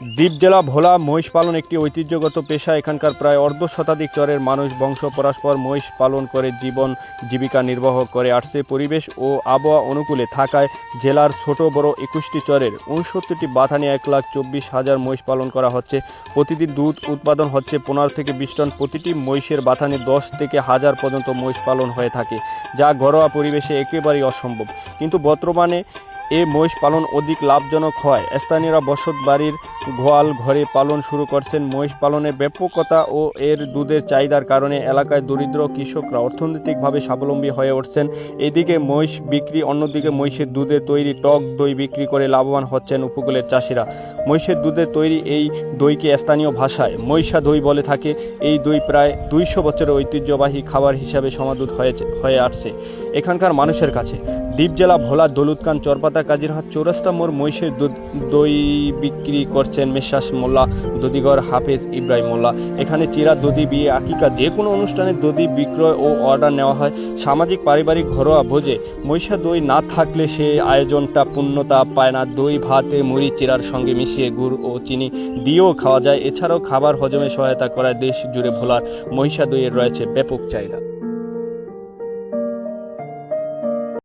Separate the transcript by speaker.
Speaker 1: দ্বীপ জেলা ভোলা মহিষ পালন একটি ঐতিহ্যগত পেশা। এখানকার প্রায় অর্ধ শতাধিক চরের মানুষ বংশ পরস্পর মহিষ পালন করে জীবন জীবিকা নির্বাহ করে আসছে। পরিবেশ ও আবহাওয়া অনুকূলে থাকায় জেলার ছোট বড় 21টি চরের 69টি বাথানে 1,24,000 মহিষ পালন করা হচ্ছে। প্রতিদিন দুধ উৎপাদন হচ্ছে 15 থেকে 20 টন। প্রতিটি মহিষের বাথানে 10 থেকে 1000 পর্যন্ত মহিষ পালন হয়ে থাকে, যা ঘরোয়া পরিবেশে একেবারেই অসম্ভব। কিন্তু বর্তমানে মহিষ পালন অধিক লাভজনক হয়। স্থানীয়রা বসত বাড়ির গোয়াল ঘরে পালন শুরু করছেন। মহিষ পালনের ব্যাপকতা ও এর দুধের চাহিদার কারণে এলাকায় দরিদ্র কৃষকরা অর্থনৈতিকভাবে স্বাবলম্বী হয়ে উঠছেন। এদিকে মহিষ বিক্রি, অন্যদিকে মহিষের দুধে তৈরি টক দই বিক্রি করে লাভবান হচ্ছেন উপকূলের চাষিরা। মহিষের দুধে তৈরি এই দইকে স্থানীয় ভাষায় মহিষা দই বলে থাকে। এই দই প্রায় 200 বছরের ঐতিহ্যবাহী খাবার হিসাবে সমাদৃত হয়ে আসছে এখানকার মানুষের কাছে। দ্বীপ জেলা ভোলা দৌলতখান চরপাতা কাজিরহাট চৌরাস্তা মোড় মহিষের দই বিক্রি করছেন মেসাস মোল্লা দধিঘর হাফেজ ইব্রাহিম মোল্লা। এখানে চিরা, দধি, বিয়ে, আকিকা যে কোনো অনুষ্ঠানে দধি বিক্রয় ও অর্ডার নেওয়া হয়। সামাজিক পারিবারিক ঘরোয়া ভোজে মহিষা দই না থাকলে সে আয়োজনটা পূর্ণতা পায় না। দই ভাতে মুড়ি চিরার সঙ্গে মিশিয়ে গুড় ও চিনি দিয়েও খাওয়া যায়। এছাড়াও খাবার হজমে সহায়তা করায় দেশ জুড়ে ভোলার মহিষা দইয়ের রয়েছে ব্যাপক চাহিদা।